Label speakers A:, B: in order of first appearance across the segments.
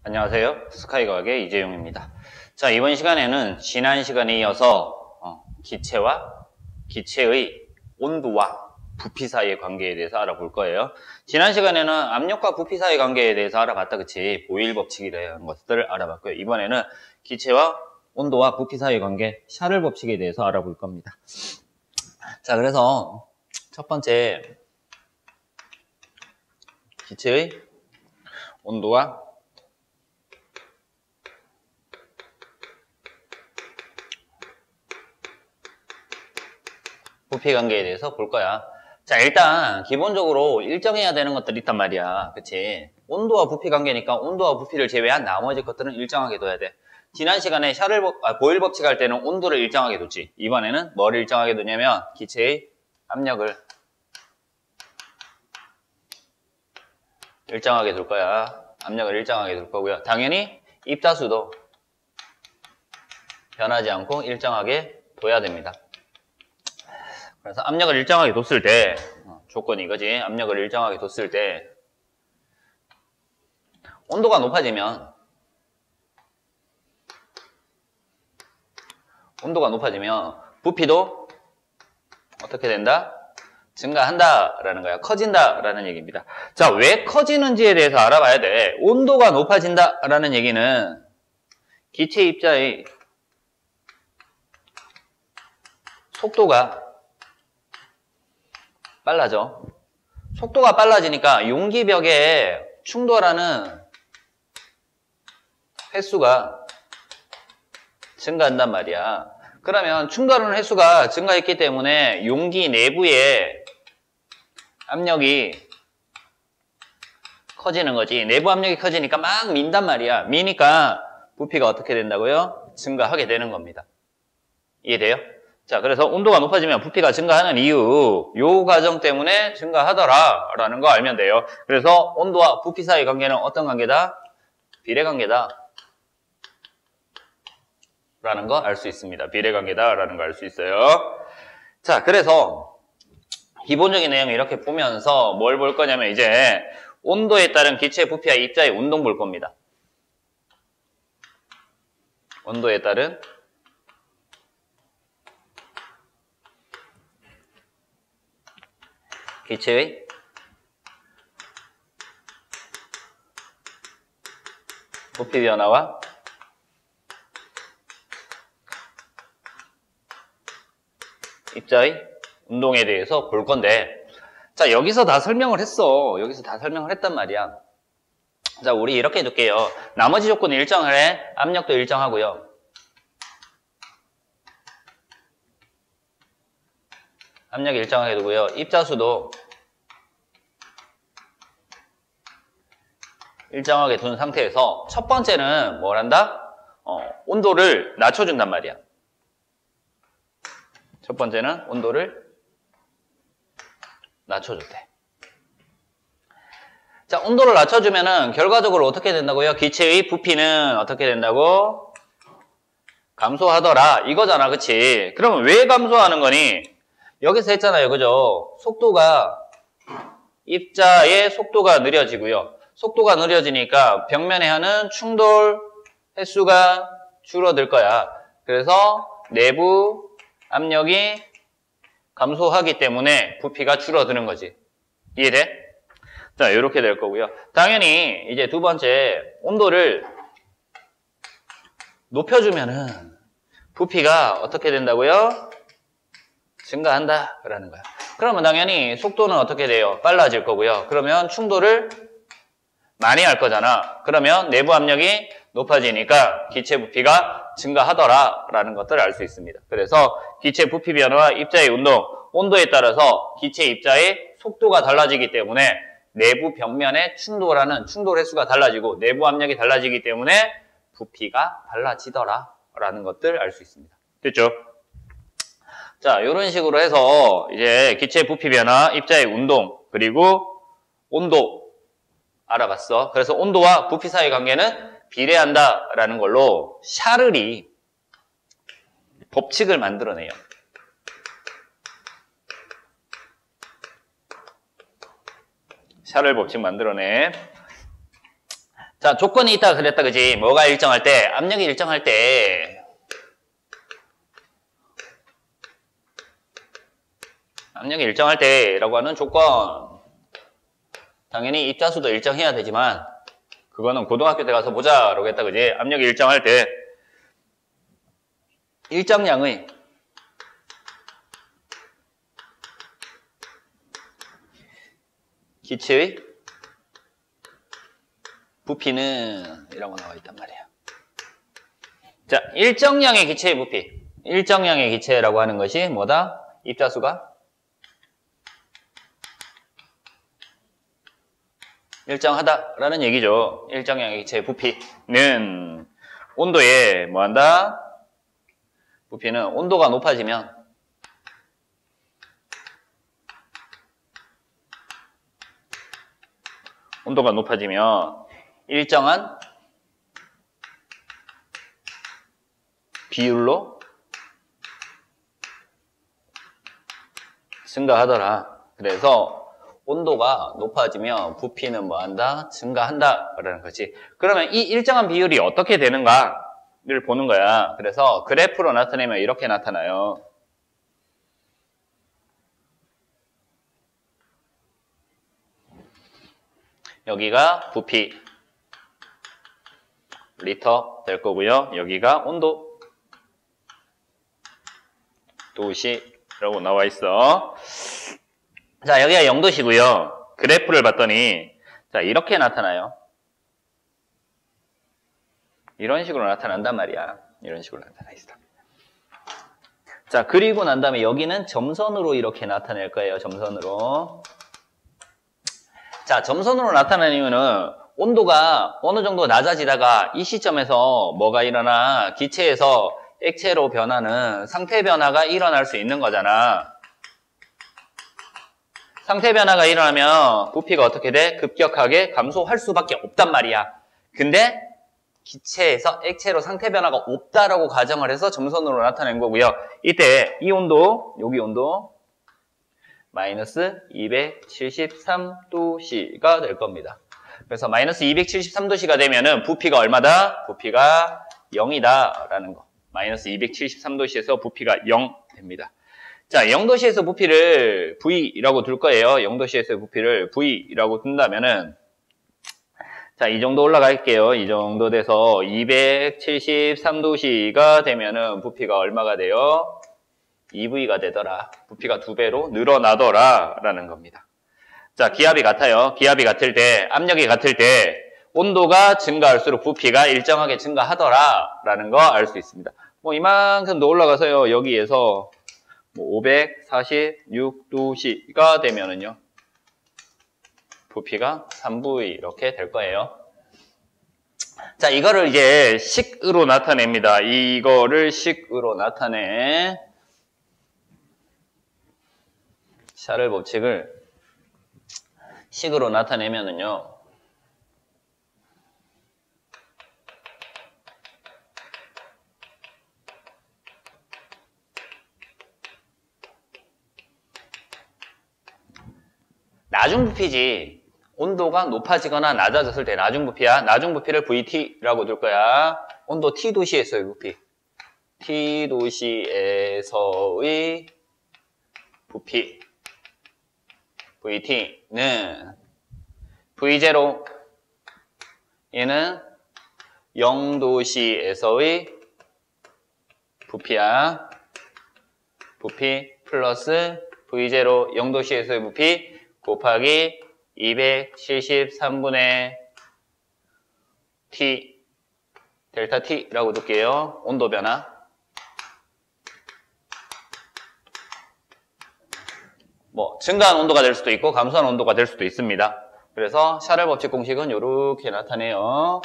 A: 안녕하세요. 스카이과학의 이재용입니다. 자, 이번 시간에는 지난 시간에 이어서 기체와 기체의 온도와 부피 사이의 관계에 대해서 알아볼 거예요. 지난 시간에는 압력과 부피 사이의 관계에 대해서 알아봤다, 그치? 보일 법칙이라는 것들을 알아봤고요. 이번에는 기체와 온도와 부피 사이의 관계, 샤를 법칙에 대해서 알아볼 겁니다. 자, 그래서 첫 번째, 기체의 온도와 부피 관계에 대해서 볼 거야. 자, 일단 기본적으로 일정해야 되는 것들이 있단 말이야. 그치? 온도와 부피 관계니까 온도와 부피를 제외한 나머지 것들은 일정하게 둬야 돼. 지난 시간에 보일 법칙 할 때는 온도를 일정하게 뒀지. 이번에는 뭐를 일정하게 두냐면 기체의 압력을 일정하게 둘 거야. 압력을 일정하게 둘 거고요. 당연히 입자수도 변하지 않고 일정하게 둬야 됩니다. 그래서 압력을 일정하게 뒀을 때 조건이 이거지. 압력을 일정하게 뒀을 때 온도가 높아지면 부피도 어떻게 된다? 증가한다라는 거야. 커진다라는 얘기입니다. 자, 왜 커지는지에 대해서 알아봐야 돼. 온도가 높아진다라는 얘기는 기체 입자의 속도가 빨라져. 속도가 빨라지니까 용기벽에 충돌하는 횟수가 증가한단 말이야. 그러면 충돌하는 횟수가 증가했기 때문에 용기 내부의 압력이 커지는 거지. 내부 압력이 커지니까 막 민단 말이야. 미니까 부피가 어떻게 된다고요? 증가하게 되는 겁니다. 이해돼요? 자, 그래서 온도가 높아지면 부피가 증가하는 이유, 요 과정 때문에 증가하더라라는 거 알면 돼요. 그래서 온도와 부피 사이의 관계는 어떤 관계다? 비례관계다 라는 거 알 수 있습니다. 비례관계다 라는 거 알 수 있어요. 자, 그래서 기본적인 내용 이렇게 보면서 뭘 볼 거냐면 이제 온도에 따른 기체 부피와 입자의 운동 볼 겁니다. 온도에 따른 기체의 부피 변화와 입자의 운동에 대해서 볼 건데, 자, 여기서 다 설명을 했어. 여기서 다 설명을 했단 말이야. 자, 우리 이렇게 해둘게요. 나머지 조건은 일정을 해. 압력도 일정하고요. 압력 일정하게 두고요. 입자수도 일정하게 둔 상태에서 첫 번째는 뭘 한다? 온도를 낮춰준단 말이야. 첫 번째는 온도를 낮춰줬대. 자, 온도를 낮춰주면은 결과적으로 어떻게 된다고요? 기체의 부피는 어떻게 된다고? 감소하더라. 이거잖아, 그치? 그러면 왜 감소하는 거니? 여기서 했잖아요, 그죠? 입자의 속도가 느려지고요. 속도가 느려지니까 벽면에 하는 충돌 횟수가 줄어들 거야. 그래서 내부 압력이 감소하기 때문에 부피가 줄어드는 거지. 이해돼? 자, 이렇게 될 거고요. 당연히 이제 두 번째, 온도를 높여주면은 부피가 어떻게 된다고요? 증가한다라는 거야. 그러면 당연히 속도는 어떻게 돼요? 빨라질 거고요. 그러면 충돌을 많이 할 거잖아. 그러면 내부 압력이 높아지니까 기체 부피가 증가하더라라는 것들을 알 수 있습니다. 그래서 기체 부피 변화와 입자의 운동, 온도에 따라서 기체 입자의 속도가 달라지기 때문에 내부 벽면에 충돌하는 충돌 횟수가 달라지고 내부 압력이 달라지기 때문에 부피가 달라지더라라는 것들 알 수 있습니다. 됐죠? 자, 이런 식으로 해서 이제 기체 부피 변화, 입자의 운동, 그리고 온도 알아봤어. 그래서 온도와 부피 사이의 관계는 비례한다라는 걸로 샤를이 법칙을 만들어내요. 샤를 법칙 만들어내. 자, 조건이 있다 그랬다, 그지? 뭐가 일정할 때? 압력이 일정할 때. 압력이 일정할 때라고 하는 조건. 당연히 입자수도 일정해야 되지만, 그거는 고등학교 때 가서 보자, 라고 했다, 그지? 압력이 일정할 때, 일정량의 기체의 부피는 이라고 나와 있단 말이야. 자, 일정량의 기체의 부피. 일정량의 기체라고 하는 것이 뭐다? 입자수가 일정하다라는 얘기죠. 일정량의 기체의 부피는 온도에 뭐한다? 부피는 온도가 높아지면 일정한 비율로 증가하더라. 그래서 온도가 높아지면 부피는 뭐한다? 증가한다 라는 거지. 그러면 이 일정한 비율이 어떻게 되는가를 보는 거야. 그래서 그래프로 나타내면 이렇게 나타나요. 여기가 부피 리터 될 거고요. 여기가 온도 도시라고 나와 있어. 자, 여기가 0도시고요. 그래프를 봤더니 자, 이렇게 나타나요. 이런 식으로 나타난단 말이야. 이런 식으로 나타나 있어. 자, 그리고 난 다음에 여기는 점선으로 이렇게 나타낼 거예요. 점선으로. 자, 점선으로 나타나는 이유는 온도가 어느 정도 낮아지다가 이 시점에서 뭐가 일어나? 기체에서 액체로 변하는 상태 변화가 일어날 수 있는 거잖아. 상태 변화가 일어나면 부피가 어떻게 돼? 급격하게 감소할 수밖에 없단 말이야. 근데 기체에서 액체로 상태 변화가 없다라고 가정을 해서 점선으로 나타낸 거고요. 이때 이 온도, 여기 온도 마이너스 273도씨가 될 겁니다. 그래서 마이너스 273도씨가 되면은 부피가 얼마다? 부피가 0이다 라는 거. 마이너스 273도씨에서 부피가 0 됩니다. 자, 0도씨에서 부피를 V라고 둘 거예요. 0도씨에서 부피를 V라고 둔다면은 자, 이 정도 올라갈게요. 이 정도 돼서 273도씨가 되면은 부피가 얼마가 돼요? 2V가 되더라. 부피가 2배로 늘어나더라 라는 겁니다. 자, 기압이 같아요. 기압이 같을 때, 압력이 같을 때 온도가 증가할수록 부피가 일정하게 증가하더라 라는 거 알 수 있습니다. 뭐 이만큼 더 올라가서요. 여기에서 뭐 546도씨가 되면은요. 부피가 3V 이렇게 될 거예요. 자, 이거를 이제 식으로 나타냅니다. 이거를 식으로 나타내. 샤를 법칙을 식으로 나타내면은요. 나중 부피지. 온도가 높아지거나 낮아졌을 때 나중 부피야. 나중 부피를 VT라고 둘 거야. 온도 T도시에서의 부피. T도시에서의 부피. VT는 V0. 얘는 0도시에서의 부피야. 부피 플러스 V0 0도시에서의 부피 곱하기 273분의 T 델타 T라고 둘게요. 온도 변화. 뭐 증가한 온도가 될 수도 있고 감소한 온도가 될 수도 있습니다. 그래서 샤를 법칙 공식은 이렇게 나타내요.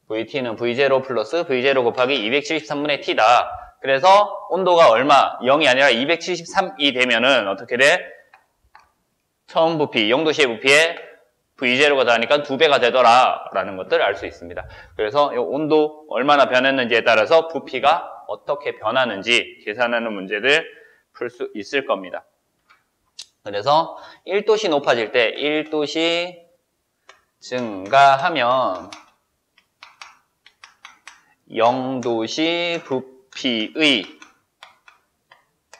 A: VT는 V0 플러스 V0 곱하기 273분의 T다. 그래서 온도가 얼마? 0이 아니라 273이 되면은 어떻게 돼? 처음 부피, 0도시의 부피에 V0가 더하니까 2배가 되더라 라는 것들을 알 수 있습니다. 그래서 이 온도 얼마나 변했는지에 따라서 부피가 어떻게 변하는지 계산하는 문제들 풀 수 있을 겁니다. 그래서 1도씨 높아질 때 1도씨 증가하면 0도씨 부피의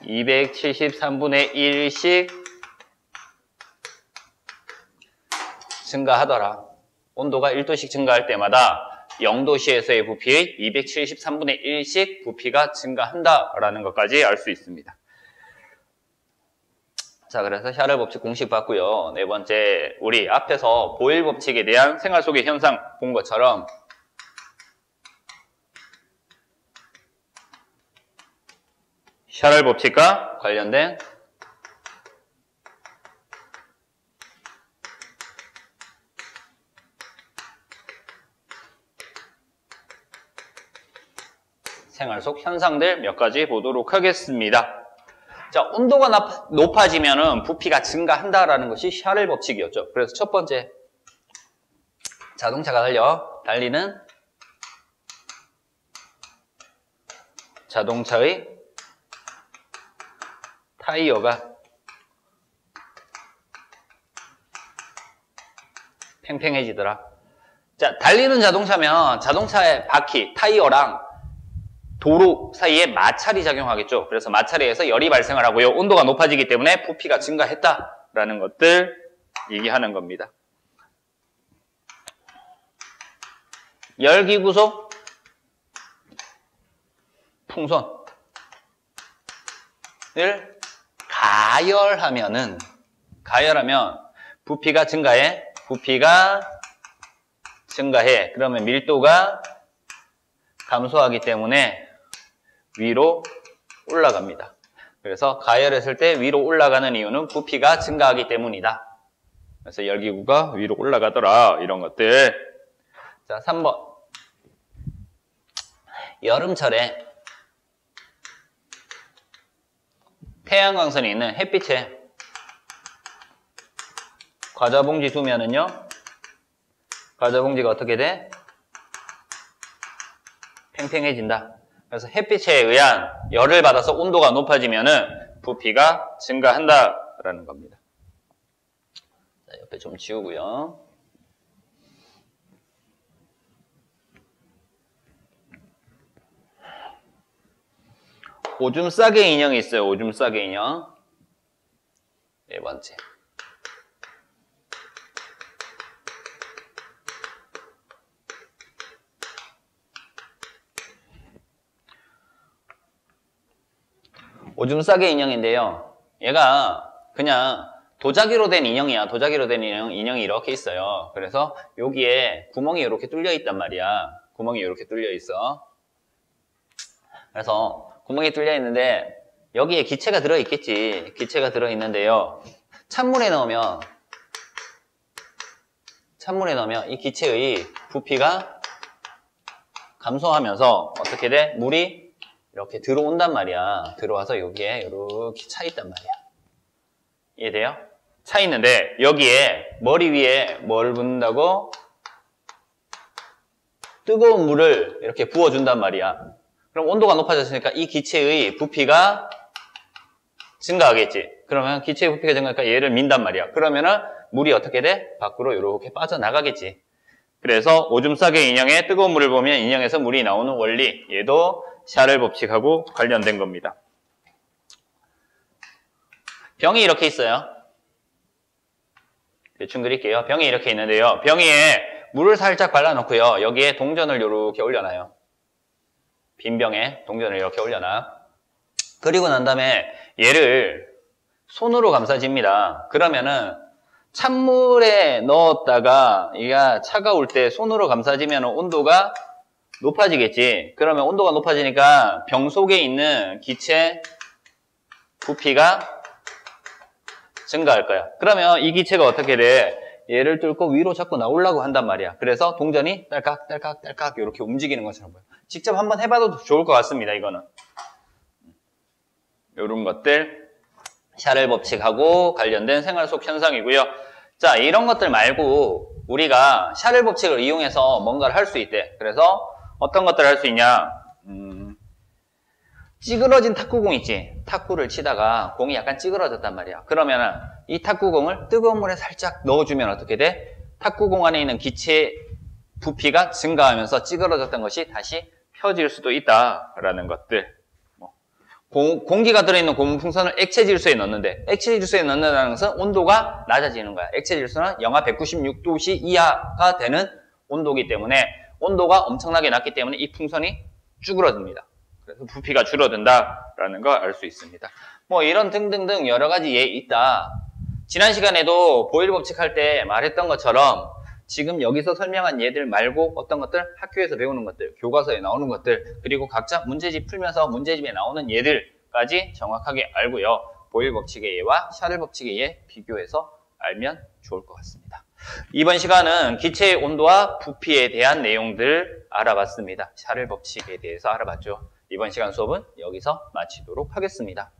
A: 273분의 1씩 증가하더라. 온도가 1도씩 증가할 때마다 0도씨에서의 부피의 273분의 1씩 부피가 증가한다라는 것까지 알 수 있습니다. 자, 그래서 샤를 법칙 공식 봤고요. 네 번째, 우리 앞에서 보일 법칙에 대한 생활 속의 현상 본 것처럼 샤를 법칙과 관련된 생활 속 현상들 몇 가지 보도록 하겠습니다. 자, 온도가 높아지면 부피가 증가한다라는 것이 샤를 법칙이었죠. 그래서 첫 번째, 자동차가 달리는 자동차의 타이어가 팽팽해지더라. 자, 달리는 자동차면 자동차의 바퀴, 타이어랑 도로 사이에 마찰이 작용하겠죠. 그래서 마찰에서 열이 발생을 하고요. 온도가 높아지기 때문에 부피가 증가했다라는 것들 얘기하는 겁니다. 열기구속, 풍선을 가열하면 부피가 증가해. 그러면 밀도가 감소하기 때문에 위로 올라갑니다. 그래서 가열했을 때 위로 올라가는 이유는 부피가 증가하기 때문이다. 그래서 열기구가 위로 올라가더라. 이런 것들. 자, 3번. 여름철에 태양광선이 있는 햇빛에 과자 봉지 두면은요, 과자 봉지가 어떻게 돼? 팽팽해진다. 그래서 햇빛에 의한 열을 받아서 온도가 높아지면은 부피가 증가한다라는 겁니다. 자, 옆에 좀 지우고요. 오줌 싸개 인형이 있어요. 오줌 싸개 인형. 네 번째. 오줌 싸개 인형인데요. 얘가 그냥 도자기로 된 인형이야. 도자기로 된 인형이 이렇게 있어요. 그래서 여기에 구멍이 이렇게 뚫려 있단 말이야. 구멍이 이렇게 뚫려 있어. 그래서 구멍이 뚫려 있는데 여기에 기체가 들어 있겠지. 기체가 들어 있는데요. 찬물에 넣으면 이 기체의 부피가 감소하면서 어떻게 돼? 물이 이렇게 들어온단 말이야. 들어와서 여기에 이렇게 차 있단 말이야. 이해돼요? 차 있는데 여기에 머리 위에 뭘 붓는다고? 뜨거운 물을 이렇게 부어준단 말이야. 그럼 온도가 높아졌으니까 이 기체의 부피가 증가하겠지. 그러면 기체의 부피가 증가하니까 얘를 민단 말이야. 그러면은 물이 어떻게 돼? 밖으로 이렇게 빠져나가겠지. 그래서 오줌 싸개 인형에 뜨거운 물을 보면 인형에서 물이 나오는 원리. 얘도 샤를 법칙하고 관련된 겁니다. 병이 이렇게 있어요. 대충 그릴게요. 병이 이렇게 있는데요. 병 위에 물을 살짝 발라놓고요. 여기에 동전을 이렇게 올려놔요. 빈 병에 동전을 이렇게 올려놔. 그리고 난 다음에 얘를 손으로 감싸집니다. 그러면은 찬물에 넣었다가 얘가 차가울 때 손으로 감싸지면 온도가 높아지겠지. 그러면 온도가 높아지니까 병 속에 있는 기체 부피가 증가할 거야. 그러면 이 기체가 어떻게 돼? 얘를 뚫고 위로 자꾸 나오려고 한단 말이야. 그래서 동전이 딸깍 딸깍 딸깍 이렇게 움직이는 것처럼 보여. 직접 한번 해봐도 좋을 것 같습니다. 이거는 이런 것들 샤를 법칙하고 관련된 생활 속 현상이고요. 자, 이런 것들 말고 우리가 샤를 법칙을 이용해서 뭔가를 할 수 있대. 그래서 어떤 것들을 할 수 있냐? 찌그러진 탁구공 있지? 탁구를 치다가 공이 약간 찌그러졌단 말이야. 그러면은 이 탁구공을 뜨거운 물에 살짝 넣어주면 어떻게 돼? 탁구 공간에 있는 기체 부피가 증가하면서 찌그러졌던 것이 다시 펴질 수도 있다라는 것들. 공기가 들어있는 고무 풍선을 액체 질소에 넣는데 액체 질소에 넣는다는 것은 온도가 낮아지는 거야. 액체 질소는 영하 196도씨 이하가 되는 온도이기 때문에 온도가 엄청나게 낮기 때문에 이 풍선이 쭈그러집니다. 그래서 부피가 줄어든다라는 걸 알 수 있습니다. 뭐 이런 등등등 여러 가지 예 있다. 지난 시간에도 보일 법칙 할 때 말했던 것처럼 지금 여기서 설명한 예들 말고 어떤 것들, 학교에서 배우는 것들, 교과서에 나오는 것들, 그리고 각자 문제집 풀면서 문제집에 나오는 예들까지 정확하게 알고요. 보일 법칙의 예와 샤를 법칙의 예 비교해서 알면 좋을 것 같습니다. 이번 시간은 기체의 온도와 부피에 대한 내용들 알아봤습니다. 샤를 법칙에 대해서 알아봤죠. 이번 시간 수업은 여기서 마치도록 하겠습니다.